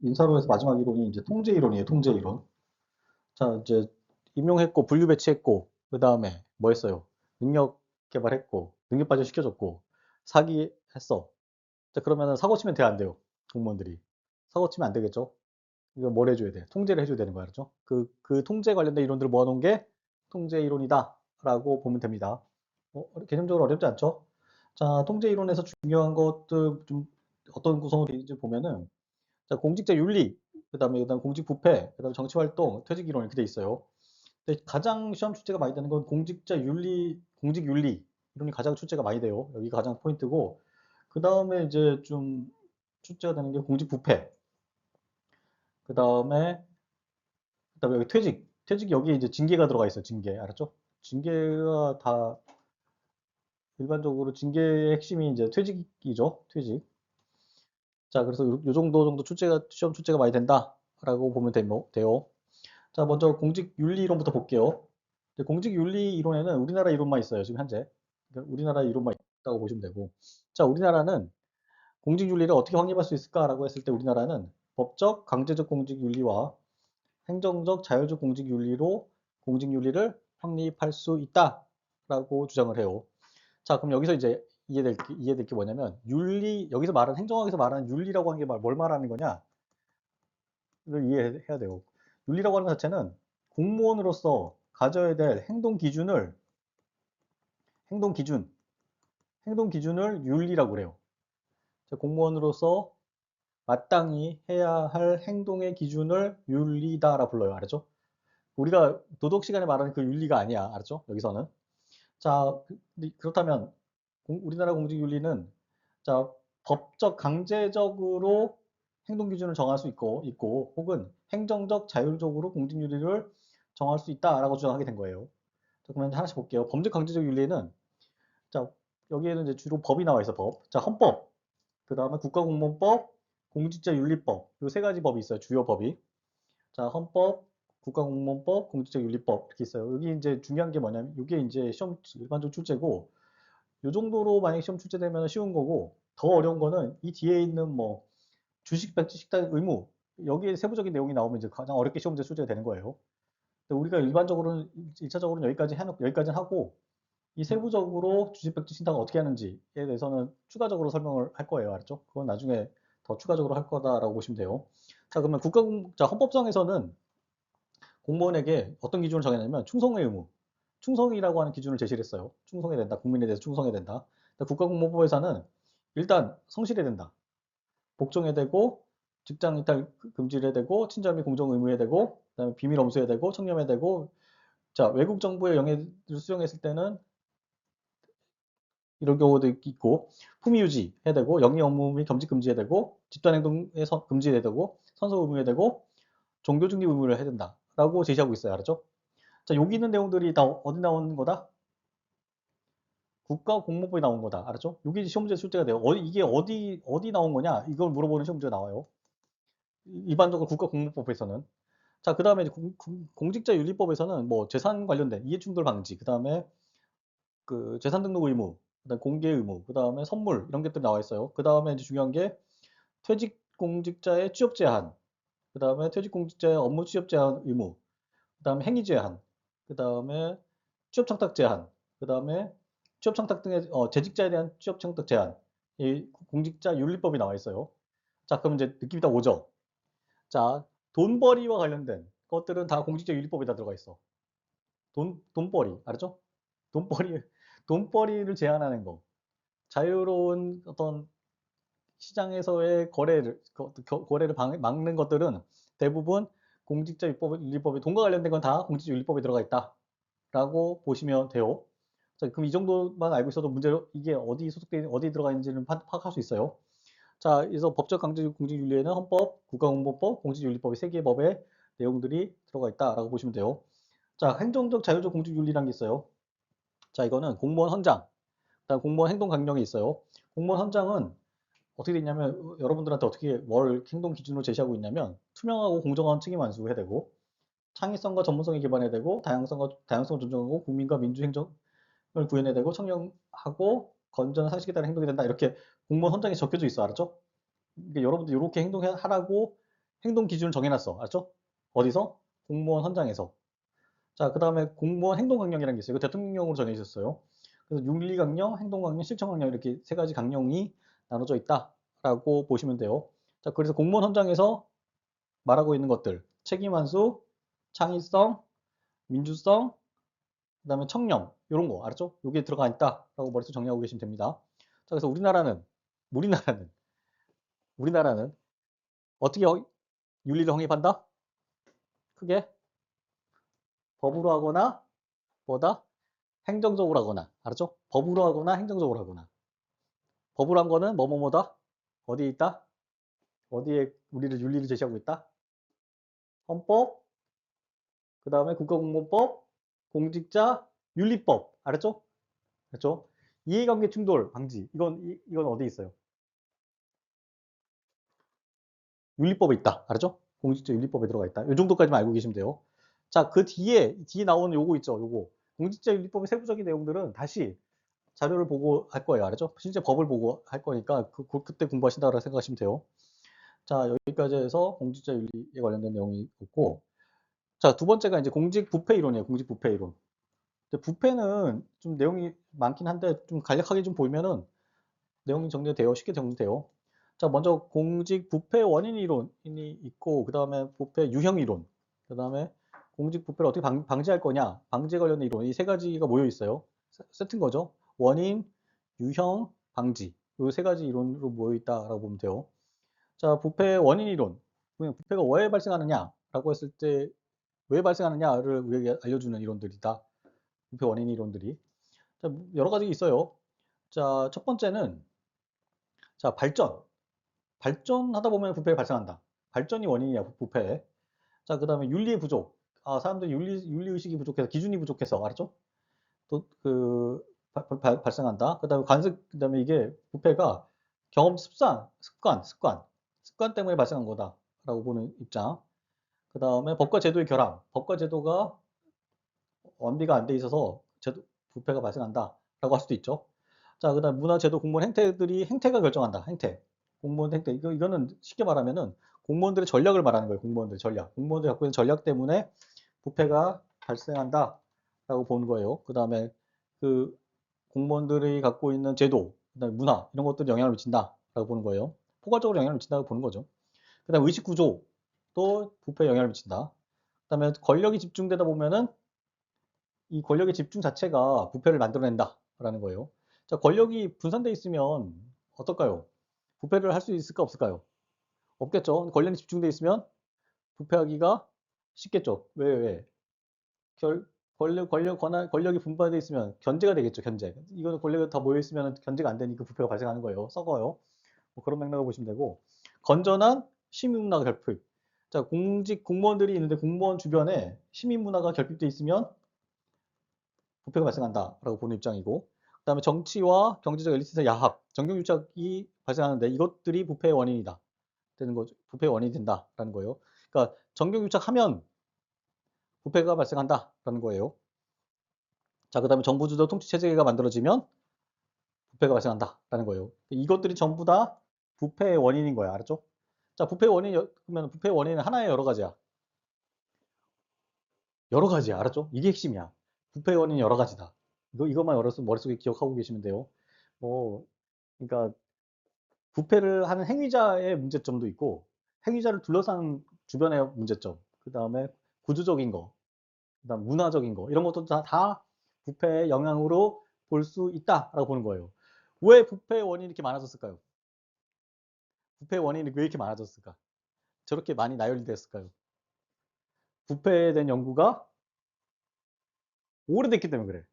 인사론에서 마지막 이론이 이제 통제 이론이에요. 통제 이론. 자, 이제 임용했고 분류 배치했고 그다음에 뭐 했어요? 능력 개발했고 능력 발전 시켜줬고 사기했어. 자, 그러면은 사고 치면 돼, 안 돼요? 공무원들이. 사고 치면 안 되겠죠? 이거 뭘 해줘야 돼? 통제를 해줘야 되는 거야, 그렇죠? 그 통제 관련된 이론들을 모아놓은 게 통제 이론이다라고 보면 됩니다. 개념적으로 어렵지 않죠? 자, 통제 이론에서 중요한 것들 좀 어떤 구성으로 되어 있는지 보면은 자, 공직자 윤리, 그다음 공직 부패, 그다음에 정치 활동, 퇴직 이론 이렇게 돼 있어요. 근데 가장 시험 출제가 많이 되는 건 공직자 윤리, 공직 윤리 이론이 가장 출제가 많이 돼요. 여기가 가장 포인트고 그다음에 이제 좀 출제가 되는 게 공직 부패. 그다음에 여기 퇴직. 퇴직 여기 이제 징계가 들어가 있어요. 징계. 알았죠? 징계가 다 일반적으로 징계의 핵심이 이제 퇴직이죠. 퇴직. 자, 그래서 요 정도 출제가 시험 출제가 많이 된다라고 보면 돼요. 자, 먼저 공직윤리 이론부터 볼게요. 공직윤리 이론에는 우리나라 이론만 있어요. 지금 현재. 그러니까 우리나라 이론만 있다고 보시면 되고. 자, 우리나라는 공직윤리를 어떻게 확립할 수 있을까라고 했을 때 우리나라는 법적, 강제적 공직윤리와 행정적, 자율적 공직윤리로 공직윤리를 확립할 수 있다라고 주장을 해요. 자, 그럼 여기서 이제 이해될 게 뭐냐면 윤리, 여기서 말하는 행정학에서 말하는 윤리라고 하는 게 뭘 말하는 거냐를 이해해야 돼요. 윤리라고 하는 것 자체는 공무원으로서 가져야 될 행동 기준, 행동 기준을 윤리라고 그래요. 공무원으로서 마땅히 해야 할 행동의 기준을 윤리다라 불러요. 알았죠? 우리가 도덕 시간에 말하는 그 윤리가 아니야. 알았죠? 여기서는. 자, 그렇다면 우리나라 공직윤리는 자, 법적 강제적으로 행동 기준을 정할 수 있고 혹은 행정적 자율적으로 공직윤리를 정할 수 있다라고 주장하게 된 거예요. 자, 그러면 하나씩 볼게요. 법적 강제적 윤리는 자, 여기에는 이제 주로 법이 나와 있어, 법. 자, 헌법. 그다음에 국가공무원법, 공직자윤리법. 요 세 가지 법이 있어요. 주요 법이. 자, 헌법, 국가공무원법, 공직자윤리법 이렇게 있어요. 여기 이제 중요한 게 뭐냐면 이게 이제 시험 일반적 출제고 요 정도로 만약 시험 출제되면 쉬운 거고 더 어려운 거는 이 뒤에 있는 뭐 주식, 백지, 식단 의무 여기에 세부적인 내용이 나오면 이제 가장 어렵게 시험 문제 출제가 되는 거예요. 근데 우리가 일반적으로는 1차적으로는 여기까지는 하고 이 세부적으로 주식, 백지, 신탁을 어떻게 하는지에 대해서는 추가적으로 설명을 할 거예요. 알았죠? 그건 나중에 더 추가적으로 할 거다라고 보시면 돼요. 자, 그러면 자, 헌법상에서는 공무원에게 어떤 기준을 정했냐면 충성의 의무. 충성이라고 하는 기준을 제시를 했어요. 충성해야 된다. 국민에 대해서 충성해야 된다. 국가공무원법에서는 일단 성실해야 된다. 복종해야 되고 직장 이탈 금지를 해야 되고 친절 및 공정 의무해야 되고 그다음에 비밀 엄수해야 되고 청렴해야 되고 자, 외국 정부의 영해를 수용했을 때는 이런 경우도 있고 품위 유지 해야 되고 영리 업무 및 겸직 금지해야 되고 집단 행동에서 금지해야 되고 선서 의무해야 되고 종교 중립 의무를 해야 된다라고 제시하고 있어요. 알았죠? 자, 여기 있는 내용들이 다 어디 나오는 거다? 국가공무법에 나온 거다. 알았죠? 여기 시험 문제 출제가 돼요. 이게 어디 나온 거냐? 이걸 물어보는 시험 문제가 나와요. 일반적으로 국가공무법에서는. 자, 그 다음에 공직자윤리법에서는 뭐 재산 관련된 이해충돌 방지, 그 다음에 그 재산 등록 의무, 그다음 공개 의무, 그 다음에 선물 이런 것들이 나와 있어요. 그 다음에 이제 중요한 게 퇴직 공직자의 취업 제한, 그 다음에 퇴직 공직자의 업무 취업 제한 의무, 그 다음에 행위 제한, 그 다음에 취업 청탁 제한, 그 다음에 취업 청탁 등의 재직자에 대한 취업 청탁 제한, 이 공직자 윤리법이 나와 있어요. 자, 그럼 이제 느낌이 딱 오죠. 자, 돈벌이와 관련된 것들은 다 공직자 윤리법에 다 들어가 있어. 돈벌이 알았죠? 돈벌이 돈벌이를 제한하는 거, 자유로운 어떤 시장에서의 거래를 막는 것들은 대부분 공직자윤리법에 돈과 관련된 건 다 공직자윤리법에 들어가 있다라고 보시면 돼요. 자, 그럼 이 정도만 알고 있어도 문제로 이게 어디 들어가 있는지는 파악할 수 있어요. 자, 그래서 법적 강제 공직윤리에는 헌법, 국가공무원법, 공직윤리법의 세 개의 법의 내용들이 들어가 있다라고 보시면 돼요. 자, 행정적 자율적 공직윤리라는 게 있어요. 자, 이거는 공무원 헌장, 그다음 공무원 행동 강령이 있어요. 공무원 헌장은 어떻게 돼 있냐면 여러분들한테 어떻게 뭘 행동 기준으로 제시하고 있냐면 투명하고 공정한 책임 완수해야 되고 창의성과 전문성에 기반해야 되고 다양성을 존중하고 국민과 민주 행정을 구현해야 되고 청렴하고 건전한 상식에 따른 행동이 된다. 이렇게 공무원 헌장에 적혀져 있어. 알았죠? 그러니까 여러분들 이렇게 행동하라고 행동 기준을 정해놨어. 알았죠? 어디서? 공무원 헌장에서. 자, 그 다음에 공무원 행동강령이라는 게 있어요. 이거 대통령령으로 정해졌어요. 그래서 윤리강령, 행동강령, 실천강령 이렇게 세 가지 강령이 나눠져 있다라고 보시면 돼요. 자, 그래서 공무원 헌장에서 말하고 있는 것들, 책임환수, 창의성, 민주성, 그 다음에 청렴, 이런 거, 알았죠? 여기에 들어가 있다라고 머릿속에 정리하고 계시면 됩니다. 자, 그래서 우리나라는, 우리나라는 어떻게 윤리를 확립한다? 크게 법으로 하거나, 뭐다? 행정적으로 하거나, 알았죠? 법으로 하거나 행정적으로 하거나. 법으로 한 거는 뭐뭐뭐다? 어디에 있다? 어디에 우리를 윤리를 제시하고 있다? 헌법, 그 다음에 국가공무원법, 공직자 윤리법, 알았죠? 그렇죠? 이해관계 충돌 방지. 이건 어디 있어요? 윤리법에 있다. 알았죠? 공직자 윤리법에 들어가 있다. 이 정도까지만 알고 계시면 돼요. 자, 그 뒤에 나오는 요거 있죠. 요거. 공직자 윤리법의 세부적인 내용들은 다시 자료를 보고 할 거예요. 알았죠? 실제 법을 보고 할 거니까 그때 공부하신다고 생각하시면 돼요. 자, 여기까지 해서 공직자 윤리에 관련된 내용이 있고, 자, 두 번째가 이제 공직 부패 이론이에요. 공직 부패 이론. 부패는 좀 내용이 많긴 한데 좀 간략하게 좀 보면은 내용이 정리가 돼요. 쉽게 정리돼요. 자, 먼저 공직 부패 원인 이론이 있고, 그 다음에 부패 유형 이론, 그 다음에 공직 부패를 어떻게 방지할 거냐, 방지에 관련된 이론, 이 세 가지가 모여 있어요. 세트인 거죠. 원인, 유형, 방지. 이 세 가지 이론으로 모여 있다라고 보면 돼요. 자, 부패 원인 이론. 부패가 왜 발생하느냐라고 했을 때 왜 발생하느냐를 우리에게 알려주는 이론들이다. 부패 원인 이론들이. 자, 여러 가지 있어요. 자, 첫 번째는 자, 발전하다 보면 부패가 발생한다. 발전이 원인이야, 부패. 자, 그 다음에 윤리의 부족. 아, 사람들이 윤리의식이 부족해서, 기준이 부족해서, 알았죠? 또, 발생한다. 그 다음에 그 다음에 이게 부패가 경험 습관 때문에 발생한 거다라고 보는 입장. 그 다음에 법과 제도의 결함. 법과 제도가 완비가 안 돼 있어서 부패가 발생한다라고 할 수도 있죠. 자, 그 다음 문화제도 공무원 행태가 결정한다. 행태. 공무원 행태. 이거는 쉽게 말하면은 공무원들의 전략을 말하는 거예요. 공무원들의 전략. 공무원들이 갖고 있는 전략 때문에 부패가 발생한다라고 보는 거예요. 그 다음에 그 공무원들이 갖고 있는 제도, 그다음에 문화 이런 것들이 영향을 미친다라고 보는 거예요. 포괄적으로 영향을 미친다고 보는 거죠. 그 다음에 의식 구조도 부패에 영향을 미친다. 그 다음에 권력이 집중되다 보면은 이 권력의 집중 자체가 부패를 만들어낸다라는 거예요. 자, 권력이 분산돼 있으면 어떨까요? 부패를 할 수 있을까 없을까요? 없겠죠. 권력이 집중돼 있으면 부패하기가 쉽겠죠. 왜? 결, 권력이 분산돼 있으면 견제가 되겠죠. 견제. 이거는 권력이 다 모여 있으면 견제가 안 되니까 부패가 발생하는 거예요. 썩어요. 뭐 그런 맥락을 보시면 되고, 건전한 시민 문화 결핍. 자, 공무원들이 있는데 공무원 주변에 시민 문화가 결핍돼 있으면 부패가 발생한다라고 보는 입장이고, 그다음에 정치와 경제적 엘리트의 야합, 정경유착이 발생하는데 이것들이 부패의 원인이다 되는 거죠. 부패의 원인이 된다라는 거예요. 그러니까 정경유착하면 부패가 발생한다라는 거예요. 자, 그다음에 정부 주도 통치 체제가 만들어지면 부패가 발생한다라는 거예요. 이것들이 전부 다 부패의 원인인 거야. 알았죠? 자, 그러면 부패의 원인은 하나의 여러 가지야. 여러 가지야. 알았죠? 이게 핵심이야. 부패의 원인이 여러 가지다. 이것만 머릿속에 기억하고 계시면 돼요. 뭐, 그러니까 부패를 하는 행위자의 문제점도 있고 행위자를 둘러싼 주변의 문제점, 그 다음에 구조적인 거, 그 다음 문화적인 거 이런 것도 다 부패의 영향으로 볼 수 있다라고 보는 거예요. 왜 부패의 원인이 이렇게 많아졌을까요? 부패의 원인이 왜 이렇게 많아졌을까? 저렇게 많이 나열이 됐을까요? 부패에 대한 연구가 오래됐기 때문에 그래.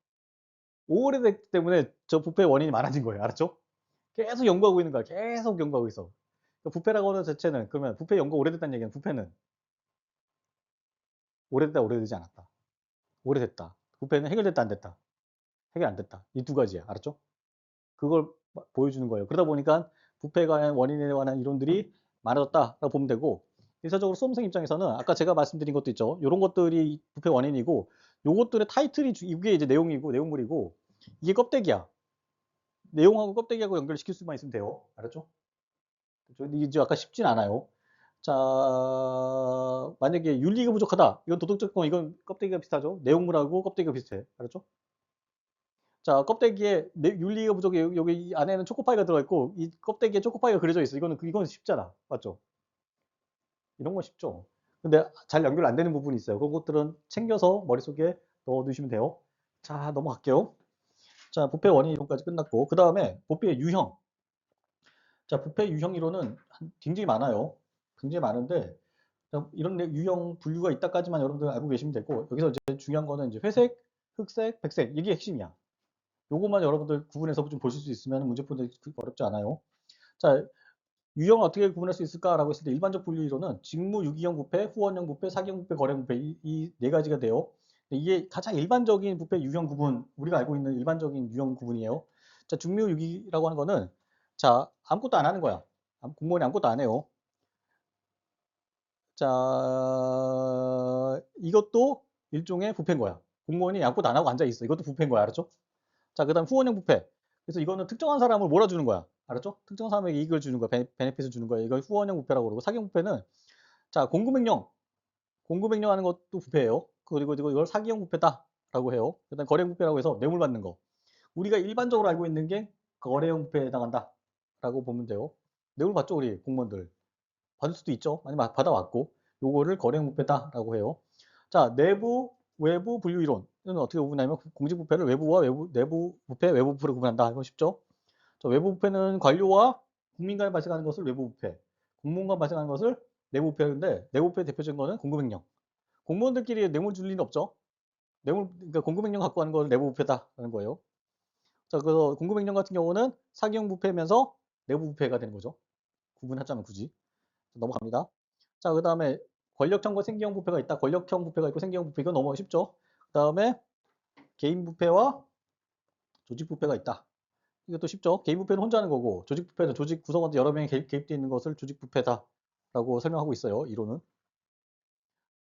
오래됐기 때문에 저 부패의 원인이 많아진 거예요. 알았죠? 계속 연구하고 있는 거야. 계속 연구하고 있어. 그러니까 부패라고 하는 자체는 그러면 부패 연구 오래됐다는 얘기는 부패는 오래됐다, 오래되지 않았다. 오래됐다. 부패는 해결됐다, 안 됐다. 해결 안 됐다. 이 두 가지야. 알았죠? 그걸 보여주는 거예요. 그러다 보니까 부패에 관한 원인에 관한 이론들이 많아졌다라고 보면 되고, 일차적으로 수험생 입장에서는 아까 제가 말씀드린 것도 있죠. 이런 것들이 부패 원인이고, 요것들의 타이틀이 이게 이제 내용물이고, 이게 껍데기야. 내용하고 껍데기하고 연결시킬 수만 있으면 돼요. 알았죠? 이게 아까 쉽진 않아요. 자, 만약에 윤리가 부족하다. 이건 도덕적공, 이건 껍데기가 비슷하죠. 내용물하고 껍데기가 비슷해. 알았죠? 자, 껍데기에 윤리가 부족해. 여기 이 안에는 초코파이가 들어가 있고, 이 껍데기에 초코파이가 그려져 있어. 이건 쉽잖아. 맞죠? 이런 건 쉽죠. 근데 잘 연결 안 되는 부분이 있어요. 그런 것들은 챙겨서 머릿속에 넣어 두시면 돼요. 자, 넘어갈게요. 자, 부패 원인 이론까지 끝났고, 그 다음에 부패의 유형. 자, 부패 유형 이론은 굉장히 많아요. 굉장히 많은데, 이런 유형 분류가 있다까지만 여러분들 알고 계시면 되고, 여기서 이제 중요한 거는 이제 회색, 흑색, 백색, 이게 핵심이야. 요것만 여러분들 구분해서 좀 보실 수 있으면 문제 푸는데 어렵지 않아요. 자, 유형을 어떻게 구분할 수 있을까라고 했을 때 일반적 분류 이론은 직무 유기형 부패, 후원형 부패, 사기형 부패, 거래형 부패 이 네 가지가 돼요. 이게 가장 일반적인 부패 유형 구분, 우리가 알고 있는 일반적인 유형 구분이에요. 자, 직무 유기라고 하는 거는 자, 아무것도 안 하는 거야. 공무원이 아무것도 안 해요. 자, 이것도 일종의 부패인 거야. 공무원이 아무것도 안 하고 앉아 있어. 이것도 부패인 거야. 알았죠? 자, 그다음 후원형 부패. 그래서 이거는 특정한 사람을 몰아주는 거야. 알았죠? 특정한 사람에게 이익을 주는 거야. 베네핏을 주는 거야. 이걸 후원형 부패라고 그러고 사기형 부패는 자, 공급명령 하는 것도 부패예요. 그리고 이걸 사기형 부패다라고 해요. 그다음 거래형 부패라고 해서 뇌물 받는 거. 우리가 일반적으로 알고 있는 게 거래형 부패에 해당한다라고 보면 돼요. 뇌물 받죠, 우리 공무원들. 받을 수도 있죠. 많이 받아왔고. 요거를 거래형 부패다라고 해요. 자, 내부, 외부 분류 이론은 어떻게 구분하냐면 공직부패를 외부와 내부 부패, 외부 부패로 구분한다. 이거 쉽죠? 자, 외부 부패는 관료와 국민 간에 발생하는 것을 외부 부패, 공무원 간 발생하는 것을 내부 부패인데 내부 부패 대표적인 거는 공급행령. 공무원들끼리 뇌물 줄 리는 없죠. 그러니까 공급행령 갖고 하는 걸 내부 부패다라는 거예요. 자, 그래서 공급행령 같은 경우는 사기형 부패면서 내부 부패가 되는 거죠. 구분하자면 굳이. 넘어갑니다. 자, 그 다음에 권력형과 생기형 부패가 있다. 권력형 부패가 있고 생기형 부패. 이건 너무 쉽죠. 그 다음에 개인 부패와 조직 부패가 있다. 이것도 쉽죠. 개인 부패는 혼자 하는 거고 조직 부패는 조직 구성원들 여러 명이 개입되어 있는 것을 조직 부패다라고 설명하고 있어요. 이론은.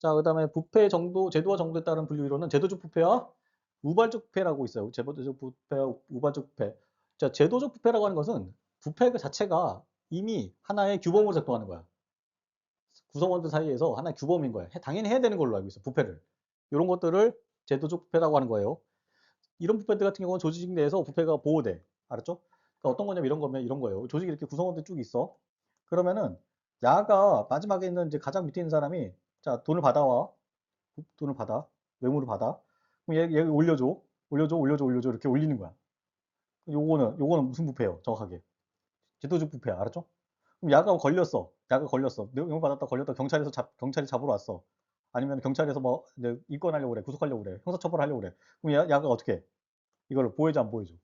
자, 그 다음에 부패 정도, 제도와 정도에 따른 분류 이론은 제도적 부패와 우발적 부패라고 있어요. 제도적 부패와 우발적 부패. 자, 제도적 부패라고 하는 것은 부패 그 자체가 이미 하나의 규범으로 작동하는 거야. 구성원들 사이에서 하나의 규범인 거야. 당연히 해야 되는 걸로 알고 있어, 부패를. 이런 것들을 제도적 부패라고 하는 거예요. 이런 부패들 같은 경우는 조직 내에서 부패가 보호돼. 알았죠? 그러니까 어떤 거냐면 이런 거면 이런 거예요. 조직이 이렇게 구성원들 쭉 있어. 그러면은 야가 마지막에 있는 이제 가장 밑에 있는 사람이 자, 돈을 받아와. 돈을 받아. 외무를 받아. 그럼 얘 올려줘. 올려줘. 이렇게 올리는 거야. 요거는 무슨 부패예요? 정확하게. 제도적 부패야. 알았죠? 그럼 야가 걸렸어. 야가 걸렸어. 내용 받았다 걸렸다 경찰이 잡으러 왔어. 아니면 경찰에서 뭐 이제 입건하려고 그래. 구속하려고 그래. 형사처벌하려고 그래. 그럼 야가 어떻게 해? 이걸 보호해줘 안 보호해줘?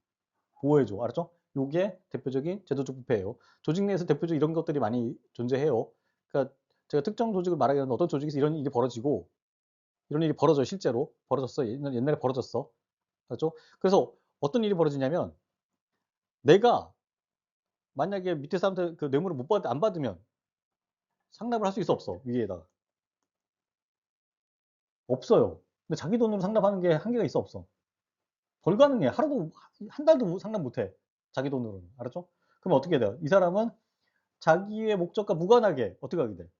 보호해줘. 알았죠? 요게 대표적인 제도적 부패예요. 조직 내에서 대표적인 이런 것들이 많이 존재해요. 그러니까 제가 특정 조직을 말하기는 어떤 조직에서 이런 일이 벌어지고 이런 일이 벌어져 실제로 벌어졌어. 옛날에 벌어졌어. 알았죠? 그래서 어떤 일이 벌어지냐면 내가 만약에 밑에 사람들 그 뇌물을 안 받으면 상납을 할 수 있어 없어 위에다가 없어요. 근데 자기 돈으로 상납하는 게 한계가 있어 없어. 불가능해. 하루도 한 달도 상납 못해. 자기 돈으로는 알았죠? 그럼 어떻게 돼요? 이 사람은 자기의 목적과 무관하게 어떻게 하게 돼?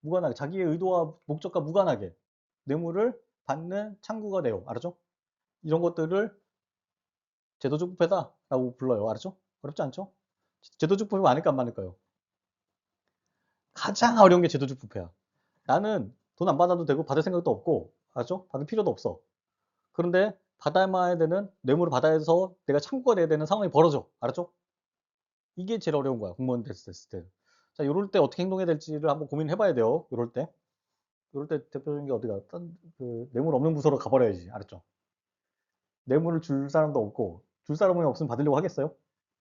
무관하게 자기의 의도와 목적과 무관하게 뇌물을 받는 창구가 돼요. 알았죠? 이런 것들을 제도적 부패다라고 불러요. 알았죠? 어렵지 않죠? 제도적 부패 많을까 안 많을까요? 가장 어려운 게 제도적 부패야. 나는 돈 안 받아도 되고 받을 생각도 없고, 알았죠? 받을 필요도 없어. 그런데 받아야 되는 뇌물을 받아야 해서 내가 창구가 돼야 되는 상황이 벌어져. 알았죠? 이게 제일 어려운 거야. 공무원 됐을 때. 자, 요럴 때 어떻게 행동해야 될지를 한번 고민해 봐야 돼요. 요럴 때. 요럴 때 대표적인 게 어디가? 뇌물 없는 부서로 가버려야지. 알았죠? 뇌물을 줄 사람도 없고, 줄 사람이 없으면 받으려고 하겠어요?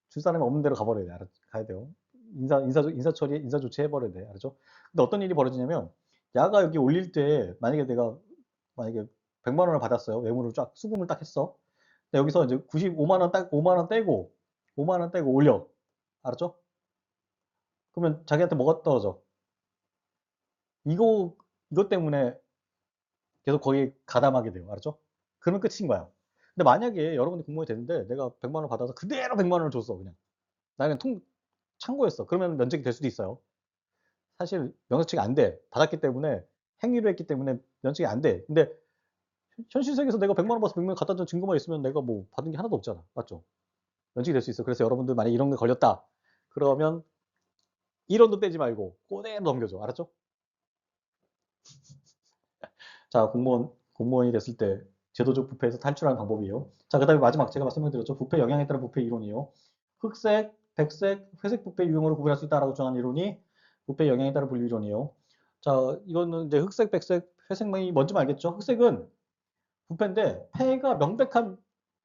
줄 사람이 없는 데로 가버려야 돼. 가야 돼요. 인사 처리, 인사 조치 해버려야 돼. 알았죠? 근데 어떤 일이 벌어지냐면, 야가 여기 올릴 때, 만약에 100만 원을 받았어요. 외물을 쫙, 수금을 딱 했어. 근데 여기서 이제 95만 원 딱, 5만 원 떼고, 5만 원 떼고 올려. 알았죠? 그러면 자기한테 뭐가 떨어져? 이거, 이것 때문에 계속 거기에 가담하게 돼요. 알았죠? 그러면 끝인 거야. 근데 만약에 여러분이 공무원이 되는데 내가 100만 원 받아서 그대로 100만 원을 줬어. 그냥. 나는 참고했어. 그러면 면책이 될 수도 있어요. 사실 면책이 안 돼. 받았기 때문에 행위를 했기 때문에 면책이 안 돼. 근데 현실 세계에서 내가 100만 원 받아서 100만 원 갖다 준 증거만 있으면 내가 뭐 받은 게 하나도 없잖아. 맞죠? 면책이 될 수 있어. 그래서 여러분들 만약에 이런 게 걸렸다. 그러면 1원도 떼지 말고 그대로 넘겨줘. 알았죠? 자, 공무원이 됐을 때 제도적 부패에서 탈출하는 방법이에요. 자, 그 다음에 마지막 제가 말씀드렸죠. 부패 영향에 따른 부패 이론이에요. 흑색, 백색, 회색 부패 유형으로 구분할 수 있다라고 정한 이론이 부패 영향에 따른 분류 이론이에요. 자, 이거는 이제 흑색, 백색, 회색이 뭔지 알겠죠? 흑색은 부패인데 폐가 명백한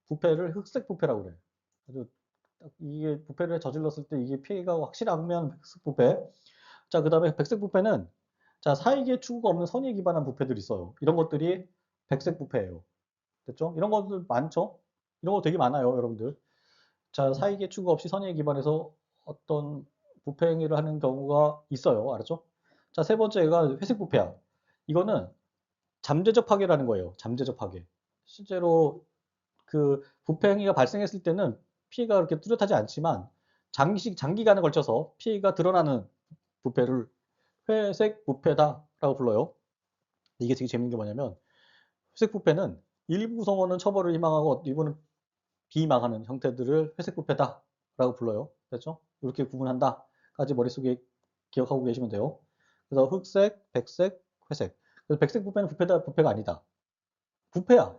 부패를 흑색 부패라고 그래. 아주 이게 부패를 저질렀을 때 이게 피해가 확실하면 흑색 부패. 자, 그 다음에 백색 부패는 자, 사익의 추구가 없는 선의에 기반한 부패들이 있어요. 이런 것들이 백색 부패예요. 됐죠? 이런 것들 많죠? 이런 거 되게 많아요, 여러분들. 자, 사익의 추구 없이 선의에 기반해서 어떤 부패 행위를 하는 경우가 있어요. 알았죠? 자, 세 번째가 회색 부패야. 이거는 잠재적 파괴라는 거예요. 잠재적 파괴. 실제로 그 부패 행위가 발생했을 때는 피해가 그렇게 뚜렷하지 않지만 장기간에 걸쳐서 피해가 드러나는 부패를 회색 부패다라고 불러요. 이게 되게 재밌는 게 뭐냐면 회색 부패는 일부 구성원은 처벌을 희망하고 일부는 비망하는 형태들을 회색 부패다라고 불러요. 됐죠? 이렇게 구분한다까지 머릿속에 기억하고 계시면 돼요. 그래서 흑색, 백색, 회색. 그래서 백색 부패는 부패가 아니다. 부패야.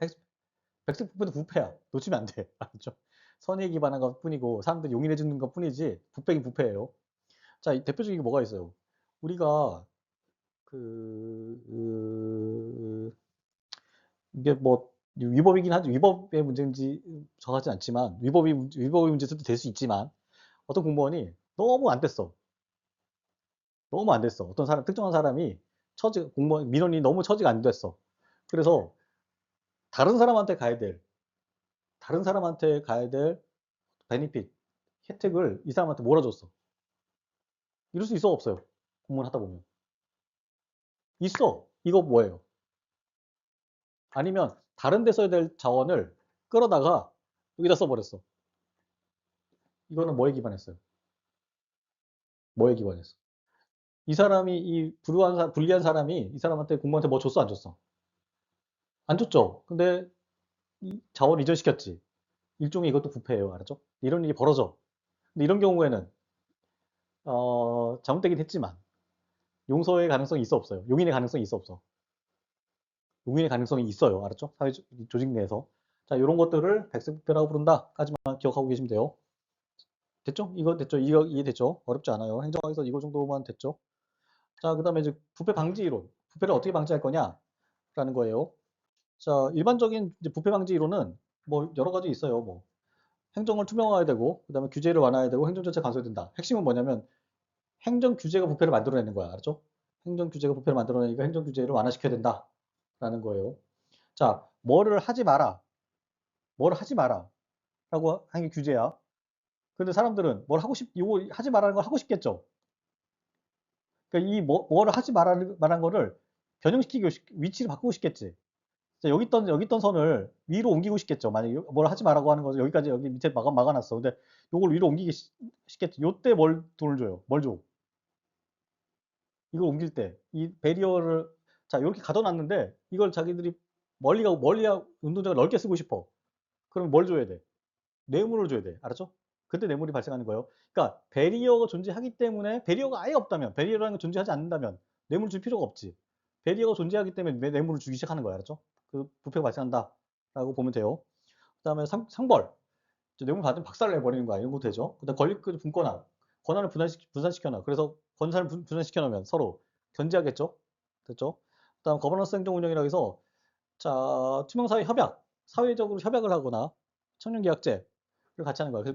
백색 부패도 부패야. 놓치면 안 돼. 알죠? 선의에 기반한 것 뿐이고 사람들이 용인해 주는 것 뿐이지 부패긴 부패예요. 자, 대표적인 게 뭐가 있어요? 우리가 그 이게 뭐 위법이긴 하죠. 위법의 문제인지 정하지 않지만 위법의 문제도 될 수 있지만 어떤 공무원이 너무 안 됐어. 너무 안 됐어. 어떤 사람 특정한 사람이 공무원 민원이 너무 처지가 안 됐어. 그래서 다른 사람한테 가야 될 다른 사람한테 가야 될 베니핏 혜택을 이 사람한테 몰아줬어. 이럴 수 있어 없어요? 공무원 하다 보면 있어. 이거 뭐예요? 아니면 다른 데 써야 될 자원을 끌어다가 여기다 써버렸어. 이거는 뭐에 기반했어요? 뭐에 기반했어? 이 사람이 불리한 사람이 이 사람한테 공무원한테 뭐 줬어 안 줬어? 안 줬죠. 근데 이 자원 이전시켰지. 일종의 이것도 부패예요. 알았죠? 이런 일이 벌어져. 근데 이런 경우에는 잘못되긴 했지만 용서의 가능성이 있어 없어요? 용인의 가능성이 있어 없어? 용인의 가능성이 있어요. 알았죠? 사회 조직 내에서. 자, 이런 것들을 백색부패라고 부른다까지만 기억하고 계시면 돼요. 됐죠? 이거 됐죠? 이거 이해됐죠? 어렵지 않아요. 행정학에서 이거 정도만 됐죠? 자, 그 다음에 이제 부패 방지 이론. 부패를 어떻게 방지할 거냐라는 거예요. 자, 일반적인 이제 부패 방지 이론은 뭐 여러 가지 있어요. 뭐 행정을 투명화해야 되고, 그 다음에 규제를 완화해야 되고, 행정 절차 간소해야 된다. 핵심은 뭐냐면 행정 규제가 부패를 만들어내는 거야. 알았죠? 행정 규제가 부패를 만들어내니까 행정 규제를 완화시켜야 된다라는 거예요. 자, 뭐를 하지 마라. 뭐를 하지 마라. 라고 하는 게 규제야. 근데 사람들은 이거 하지 말라는 걸 하고 싶겠죠. 그러니까 뭐를 하지 말라는 거를 위치를 바꾸고 싶겠지. 자, 여기 있던 선을 위로 옮기고 싶겠죠. 만약에 뭘 하지 말라고 하는 거죠. 여기까지 여기 밑에 막아놨어. 근데 요걸 위로 옮기기 싶겠지. 요때 뭘 돈을 줘요? 뭘 줘? 이걸 옮길 때 이 배리어를 자 이렇게 가둬놨는데 이걸 자기들이 멀리 가고 운동장을 넓게 쓰고 싶어. 그럼 뭘 줘야 돼? 뇌물을 줘야 돼. 알았죠? 그때 뇌물이 발생하는 거예요. 그러니까 배리어가 존재하기 때문에 배리어가 아예 없다면 배리어라는 게 존재하지 않는다면 뇌물 줄 필요가 없지. 배리어가 존재하기 때문에 뇌물을 주기 시작하는 거야. 알았죠? 그 부패가 발생한다라고 보면 돼요. 그다음에 상벌. 뇌물 받으면 박살을 내버리는 거야. 이런 것도 되죠. 그다음 권리금 분권화. 권한을 분산시켜놔. 그래서 권한을 분산시켜놓으면 서로 견제하겠죠. 됐죠? 그다음 거버넌스 행정 운영이라고 해서 자 투명사회 협약. 사회적으로 협약을 하거나 청년계약제를 같이 하는 거야.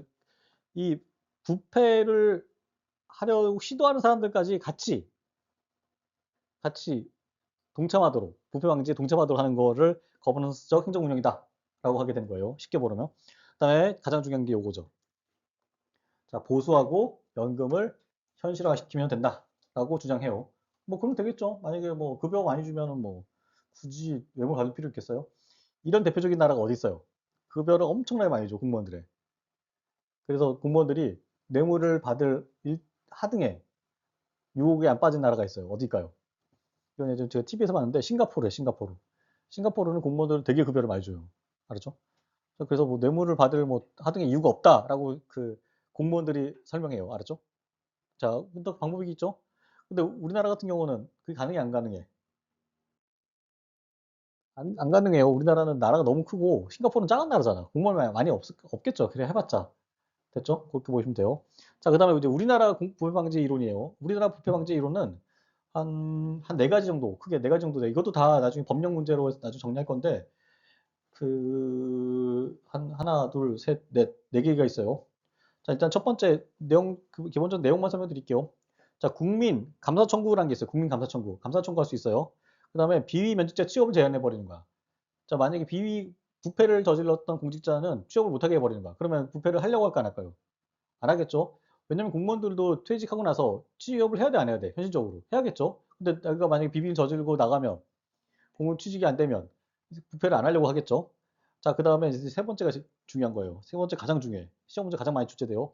이 부패를 하려고 시도하는 사람들까지 같이 동참하도록 부패 방지에 동참하도록 하는 거를 거버넌스적 행정 운영이다라고 하게 된 거예요. 쉽게 보면. 그다음에 가장 중요한 게 요거죠. 자, 보수하고 연금을 현실화시키면 된다라고 주장해요. 뭐 그러면 되겠죠. 만약에 뭐 급여 많이 주면은 뭐 굳이 외모 받을 필요 있겠어요? 이런 대표적인 나라가 어디 있어요? 급여를 엄청나게 많이 줘 공무원들에. 그래서 공무원들이 뇌물을 받을 하등의 유혹에 안 빠진 나라가 있어요. 어딜까요? 이건 예전 제가 TV에서 봤는데 싱가포르예요, 싱가포르. 싱가포르는 공무원들 되게 급여를 많이 줘요. 알았죠? 그래서 뭐 뇌물을 받을 뭐 하등의 이유가 없다라고 그 공무원들이 설명해요. 알았죠? 자, 또 방법이 있죠? 근데 우리나라 같은 경우는 그게 가능해, 안 가능해? 안 가능해요. 우리나라는 나라가 너무 크고 싱가포르는 작은 나라잖아. 공무원이 많이 없겠죠. 그래 해봤자. 됐죠? 그렇게 보시면 돼요. 자, 그다음에 이제 우리나라 부패 방지 이론이에요. 우리나라 부패 방지 이론은 한 네 가지 정도, 크게 네 가지 정도 돼. 이것도 다 나중에 법령 문제로 나중에 정리할 건데, 하나, 둘, 셋, 넷, 네 개가 있어요. 자, 일단 첫 번째 내용, 기본적 내용만 설명드릴게요. 자, 국민 감사 청구라는 게 있어요. 국민 감사 청구. 감사 청구할 수 있어요. 그다음에 비위 면직자 취업을 제한해 버리는 거야. 자, 만약에 부패를 저질렀던 공직자는 취업을 못하게 해버리는 거야. 그러면 부패를 하려고 할까 안 할까요? 안 하겠죠. 왜냐면 공무원들도 퇴직하고 나서 취업을 해야 돼, 안 해야 돼? 현실적으로 해야겠죠. 근데 내가 만약에 비비를 저지르고 나가면 공무원 취직이 안 되면 부패를 안 하려고 하겠죠. 자, 그 다음에 이제 세 번째가 중요한 거예요. 세 번째 가장 중요해. 시험 문제 가장 많이 출제돼요.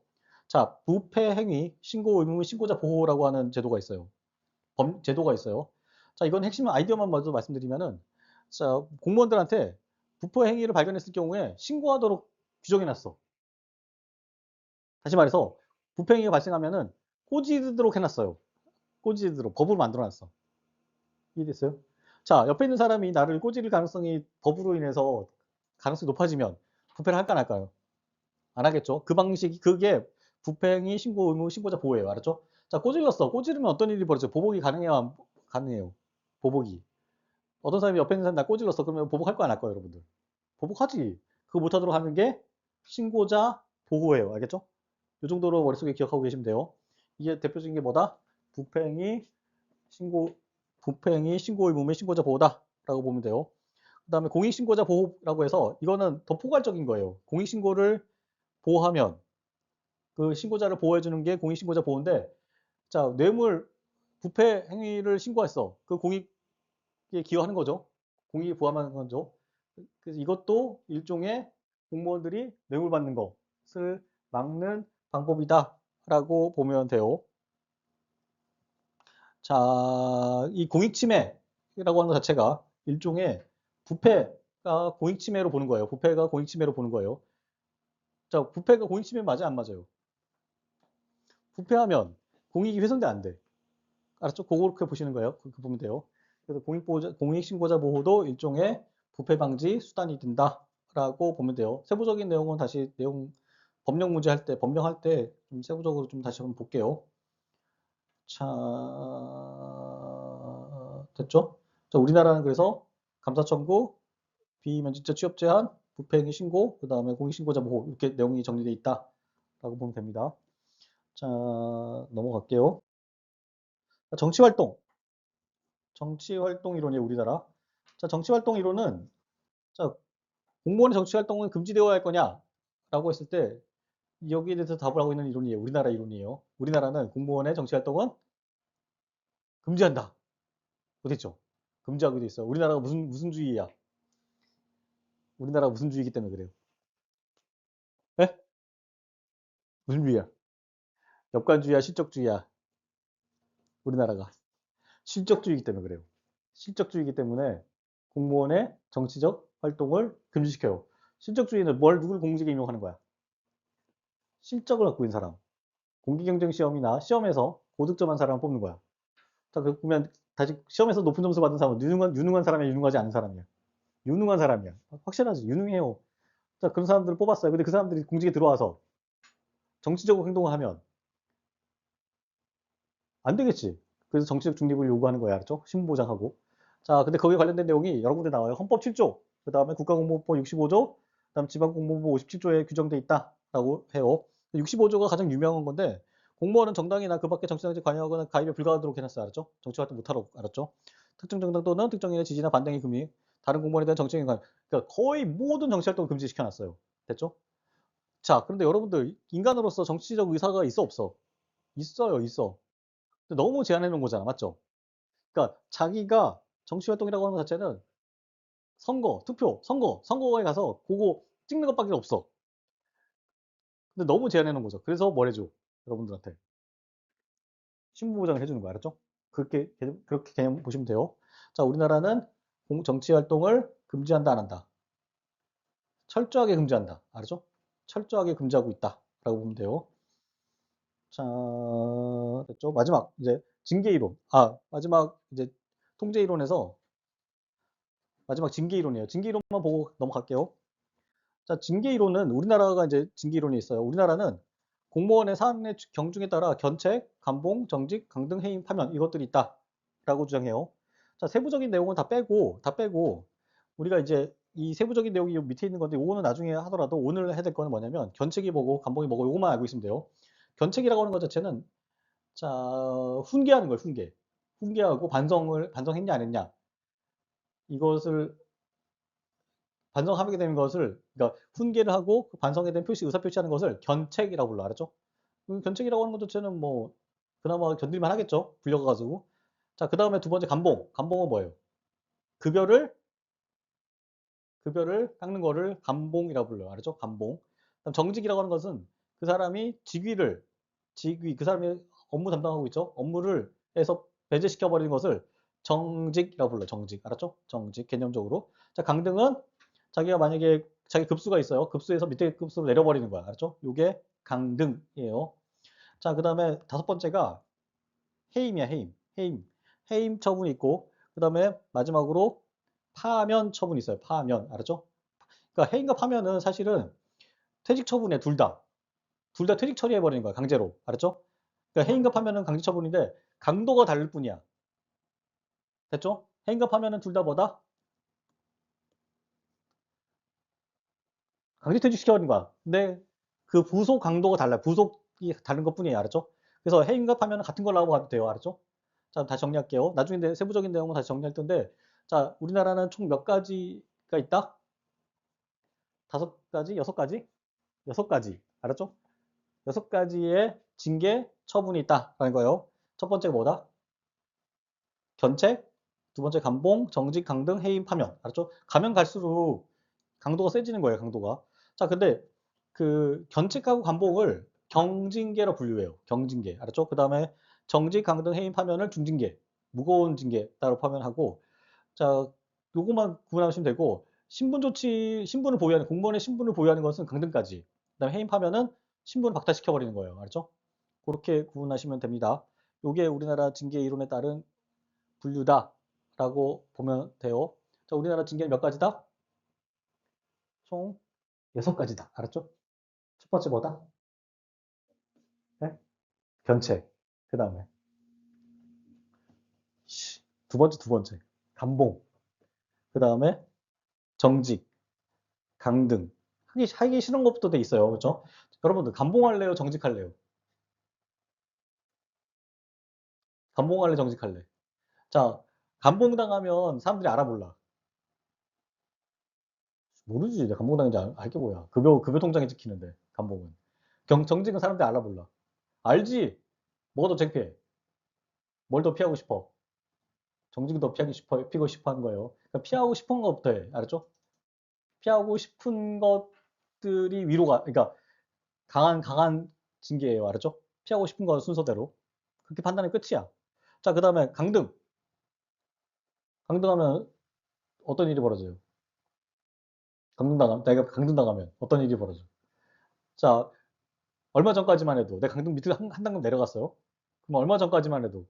자, 부패 행위 신고 의무 신고자 보호라고 하는 제도가 있어요. 제도가 있어요. 자, 이건 핵심 아이디어만 먼저 말씀드리면은, 자, 공무원들한테 부패 행위를 발견했을 경우에 신고하도록 규정해놨어. 다시 말해서 부패 행위가 발생하면은 꼬지르도록 해놨어요. 꼬지르도록 법으로 만들어놨어. 이해됐어요? 자, 옆에 있는 사람이 나를 꼬지를 가능성이 법으로 인해서 가능성이 높아지면 부패를 할까 안 할까요? 안 하겠죠. 그 방식이 그게 부패 행위 신고 의무 신고자 보호예요. 알았죠? 자, 꼬질렀어. 꼬지르면 어떤 일이 벌어져요? 보복이 가능해요? 가능해요. 보복이. 어떤 사람이 옆에 있는 사람이 나 꼬질렀어. 그러면 보복할 거 안 할 거예요, 여러분들? 보복하지. 그거 못하도록 하는 게 신고자 보호예요. 알겠죠? 이 정도로 머릿속에 기억하고 계시면 돼요. 이게 대표적인 게 뭐다? 부패행위, 신고, 부패행위, 신고 의무의 신고자 보호다라고 보면 돼요. 그 다음에 공익신고자 보호라고 해서 이거는 더 포괄적인 거예요. 공익신고를 보호하면 그 신고자를 보호해주는 게 공익신고자 보호인데, 자, 뇌물, 부패 행위를 신고했어. 그 공익에 기여하는 거죠. 공익에 부합하는 거죠. 그래서 이것도 일종의 공무원들이 뇌물 받는 것을 막는 방법이다라고 보면 돼요. 자, 이 공익침해라고 하는 것 자체가 일종의 부패가 공익침해로 보는 거예요. 부패가 공익침해로 보는 거예요. 자, 부패가 공익침해 맞아요? 안 맞아요? 부패하면 공익이 훼손돼 안 돼. 알았죠? 그렇게 보시는 거예요. 그렇게 보면 돼요. 그래서 공익신고자 보호도 일종의 부패 방지 수단이 된다라고 보면 돼요. 세부적인 내용은 다시 법령 문제 할 때, 법령할 때 좀 세부적으로 좀 다시 한번 볼게요. 자, 됐죠? 자, 우리나라는 그래서 감사 청구, 비면직자 취업 제한, 부패행위 신고, 그 다음에 공익신고자 보호 이렇게 내용이 정리되어 있다라고 보면 됩니다. 자, 넘어갈게요. 정치활동, 정치활동 이론이에요, 우리나라. 자, 정치활동 이론은, 자, 공무원의 정치활동은 금지되어야 할 거냐라고 했을 때 여기에 대해서 답을 하고 있는 이론이에요. 우리나라 이론이에요. 우리나라는 공무원의 정치활동은 금지한다. 어디 있죠? 금지하고 돼 있어. 우리나라가 무슨 주의야? 우리나라가 무슨 주의이기 때문에 그래요. 에? 무슨 주의야? 역관주의야, 실적주의야? 우리나라가 실적주의이기 때문에 그래요. 실적주의이기 때문에 공무원의 정치적 활동을 금지시켜요. 실적주의는 누굴 공직에 임용하는 거야? 실적을 갖고 있는 사람. 공기경쟁 시험이나 시험에서 고득점한 사람을 뽑는 거야. 자, 보면 다시 시험에서 높은 점수 받은 사람은 유능한 사람이야, 유능하지 않은 사람이야. 유능한 사람이야. 확실하지. 유능해요. 자, 그런 사람들을 뽑았어요. 근데 그 사람들이 공직에 들어와서 정치적으로 행동을 하면 안 되겠지. 그래서 정치적 중립을 요구하는 거야. 알았죠? 신분보장하고. 자, 근데 거기에 관련된 내용이 여러 군데 나와요. 헌법 7조, 그 다음에 국가공무원법 65조, 그 다음 지방공무원법 57조에 규정돼 있다라고 해요. 65조가 가장 유명한 건데, 공무원은 정당이나 그 밖에 정치단체에 관여하거나 가입에 불가하도록 해놨어요. 알았죠? 정치활동 못하라고. 알았죠? 특정 정당 또는 특정인의 지지나 반대의 금이 다른 공무원에 대한 정치행위 그러니까 거의 모든 정치활동을 금지시켜놨어요. 됐죠? 자, 그런데 여러분들 인간으로서 정치적 의사가 있어 없어? 있어요, 있어. 근데 너무 제한해 놓은 거잖아. 맞죠? 그러니까 자기가 정치 활동이라고 하는 것 자체는 선거, 투표, 선거에 가서 그거 찍는 것밖에 없어. 근데 너무 제한해 놓은 거죠. 그래서 뭘 해줘? 여러분들한테. 신분 보장을 해주는 거 알았죠? 그렇게 개념 보시면 돼요. 자, 우리나라는 정치 활동을 금지한다, 안 한다? 철저하게 금지한다. 알았죠? 철저하게 금지하고 있다. 라고 보면 돼요. 자, 됐죠? 마지막, 이제, 징계이론. 마지막, 이제, 통제이론에서, 마지막 징계이론이에요. 징계이론만 보고 넘어갈게요. 자, 징계이론은, 우리나라가 이제 징계이론이 있어요. 우리나라는 공무원의 사안의 경중에 따라 견책, 감봉, 정직, 강등, 해임, 파면, 이것들이 있다. 라고 주장해요. 자, 세부적인 내용은 다 빼고, 우리가 이제 이 세부적인 내용이 요 밑에 있는 건데, 요거는 나중에 하더라도 오늘 해야 될 거는 뭐냐면, 견책이 뭐고, 감봉이 뭐고, 요것만 알고 있으면 돼요. 견책이라고 하는 것 자체는, 자, 훈계하는 거예요, 훈계. 훈계하고 반성했냐, 안 했냐. 이것을, 반성하게 되는 것을, 그러니까 훈계를 하고 그 반성에 대한 의사 표시하는 것을 견책이라고 불러, 알았죠? 견책이라고 하는 것 자체는 뭐, 그나마 견딜만 하겠죠? 불려가가지고. 자, 그 다음에 두 번째 감봉. 감봉은 뭐예요? 급여를 깎는 거를 감봉이라고 불러요. 알았죠? 감봉. 그다음 정직이라고 하는 것은 그 사람이 그 사람이 업무 담당하고 있죠. 업무를 해서 배제시켜 버리는 것을 정직이라고 불러요. 정직. 알았죠? 정직 개념적으로. 자, 강등은 자기가 만약에 자기 급수가 있어요. 급수에서 밑에 급수로 내려버리는 거야. 알았죠? 요게 강등이에요. 자, 그 다음에 다섯 번째가 해임이야, 해임. 해임. 해임 처분이 있고, 그 다음에 마지막으로 파면 처분이 있어요. 파면. 알았죠? 그러니까 해임과 파면은 사실은 퇴직 처분에 둘 다. 둘 다 퇴직 처리해버리는 거야. 강제로. 알았죠? 그러니까 해임과 파면은 강제 처분인데 강도가 다를 뿐이야. 됐죠? 해임과 파면은 둘 다 뭐다? 강제 퇴직시켜버리는 거야. 근데 그 부속 강도가 달라요. 부속이 다른 것 뿐이에요. 알았죠? 그래서 해임과 파면은 같은 걸로 봐도 돼요. 알았죠? 자, 다시 정리할게요. 나중에 세부적인 내용은 다시 정리할 텐데, 자, 우리나라는 총 몇 가지가 있다? 다섯 가지? 여섯 가지? 여섯 가지. 알았죠? 여섯 가지의 징계 처분이 있다라는 거예요. 첫 번째가 뭐다? 견책, 두 번째 감봉, 정직, 강등, 해임, 파면. 알았죠? 가면 갈수록 강도가 세지는 거예요, 강도가. 자, 근데 그 견책하고 감봉을 경징계로 분류해요. 경징계. 알았죠? 그 다음에 정직, 강등, 해임, 파면을 중징계. 무거운 징계 따로 파면하고, 자, 요것만 구분하시면 되고, 신분을 보유하는, 공무원의 신분을 보유하는 것은 강등까지. 그 다음에 해임하면은 신분을 박탈시켜버리는 거예요. 알죠? 그렇게 구분하시면 됩니다. 요게 우리나라 징계 이론에 따른 분류다라고 보면 돼요. 자, 우리나라 징계는 몇 가지다? 총 여섯 가지다. 알았죠? 첫 번째 뭐다? 네? 견책. 그 다음에 두 번째. 감봉. 그 다음에 정직, 강등. 하기 싫은 것부터 돼 있어요. 그렇죠? 여러분들 감봉할래요? 정직할래요? 감봉할래? 정직할래? 자, 감봉당하면 사람들이 알아볼라. 모르지. 내가 감봉당인지 알게 뭐야. 급여 통장에 찍히는데, 감봉은. 정직은 사람들이 알아볼라. 알지? 뭐가 더 창피해? 뭘 더 피하고 싶어? 정직은 더 피고 싶어 하는 거예요. 그러니까 피하고 싶은 것부터 해. 알았죠? 피하고 싶은 것들이 그러니까 강한 징계예요. 알았죠? 피하고 싶은 건 순서대로. 그렇게 판단이 끝이야. 자, 그 다음에 강등. 강등하면 어떤 일이 벌어져요? 내가 강등당하면 어떤 일이 벌어져? 자, 얼마 전까지만 해도 내가 강등 밑으로 한 단계 내려갔어요. 그럼 얼마 전까지만 해도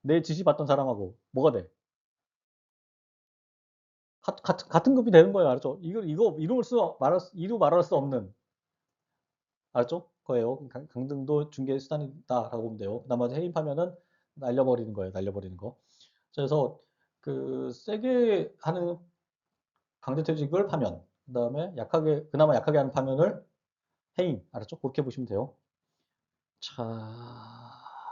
내 지시 받던 사람하고 뭐가 돼? 같은 급이 되는 거예요. 알았죠? 이거 이루 말할 수 없는, 알았죠? 거예요. 강등도 중개 수단이다라고 보면 돼요. 나머지 해임하면은 날려버리는 거예요. 날려버리는 거. 그래서 그 세게 하는 강제퇴직을 파면, 그다음에 그나마 약하게 하는 파면을 해임. 알았죠? 그렇게 보시면 돼요. 자,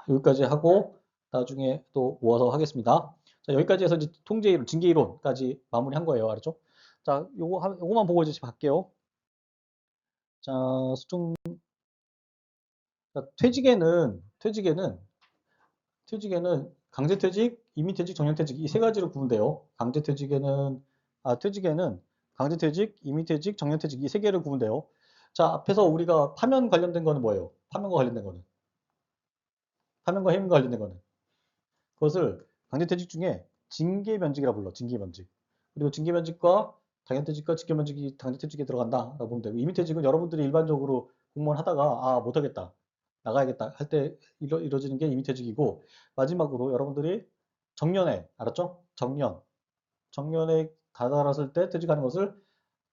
여기까지 하고 나중에 또 모아서 하겠습니다. 자, 여기까지 해서 이제 통제이론, 징계이론까지 마무리한 거예요. 알았죠? 자, 요거만 보고 이제 갈게요. 자, 수중, 자, 퇴직에는 강제퇴직, 임의퇴직, 정년퇴직 이 세 가지로 구분돼요. 퇴직에는 강제퇴직, 임의퇴직, 정년퇴직 이 세 개를 구분돼요. 자, 앞에서 우리가 파면 관련된 거는 뭐예요? 파면과 관련된 거는 파면과 해임과 관련된 거는. 그것을 강제퇴직 중에 징계면직이라 불러. 징계면직. 그리고 징계면직과 당연퇴직과 직계면직이 강제퇴직에 들어간다라고 보면 되고, 임의퇴직은 여러분들이 일반적으로 공무원 하다가 아 못하겠다 나가야겠다 할 때 이루어지는 게 임의퇴직이고, 마지막으로 여러분들이 정년에 알았죠? 정년에 다다랐을 때 퇴직하는 것을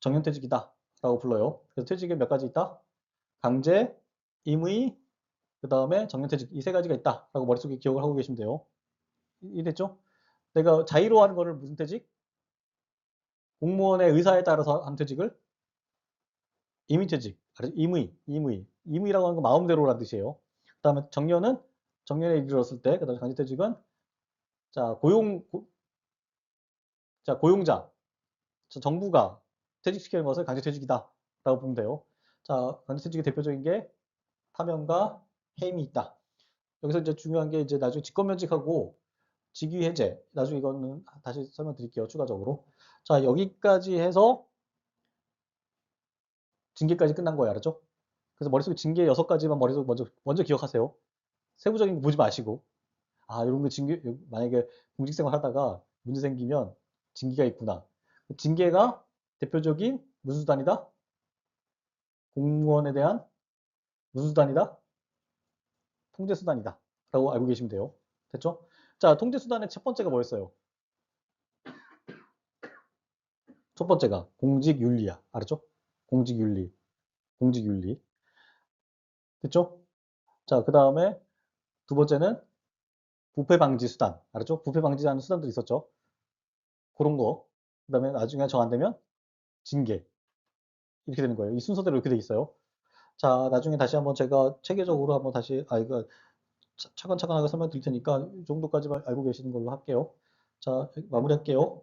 정년퇴직이다 라고 불러요. 그래서 퇴직에 몇 가지 있다? 강제, 임의, 그 다음에 정년퇴직, 이 세 가지가 있다 라고 머릿속에 기억을 하고 계시면 돼요. 이랬죠? 내가 자의로 하는 거를 무슨 퇴직? 공무원의 의사에 따라서 한 퇴직을 임의퇴직, 임의라고 하는 건 마음대로라는 뜻이에요. 그 다음에 정년에 이르렀을 때, 그 다음에 강제퇴직은 자 고용자, 정부가 퇴직시키는 것을 강제퇴직이다 라고 보면 돼요. 자, 강제퇴직의 대표적인 게 파면과 해임이 있다. 여기서 이제 중요한 게 이제 나중에 직권면직하고 직위해제. 나중에 이거는 다시 설명드릴게요. 추가적으로. 자, 여기까지 해서 징계까지 끝난 거예요. 알았죠? 그래서 머릿속에 징계 6가지만 머릿속에 먼저 기억하세요. 세부적인 거 보지 마시고. 아, 이런 거 만약에 공직생활 하다가 문제 생기면 징계가 있구나. 징계가 대표적인 무슨 수단이다? 공무원에 대한 무슨 수단이다? 통제수단이다. 라고 알고 계시면 돼요. 됐죠? 자, 통제수단의 첫 번째가 뭐였어요? 첫 번째가 공직윤리야. 알았죠? 공직윤리. 공직윤리. 됐죠? 자, 그 다음에 두 번째는 부패방지 수단. 알았죠? 부패방지하는 수단들이 있었죠? 그런 거. 그 다음에 나중에 정 안 되면 징계. 이렇게 되는 거예요. 이 순서대로 이렇게 돼 있어요. 자, 나중에 다시 한번 제가 체계적으로 한번 다시, 이거 차근차근하게 설명 드릴 테니까 이 정도까지만 알고 계시는 걸로 할게요. 자, 마무리할게요.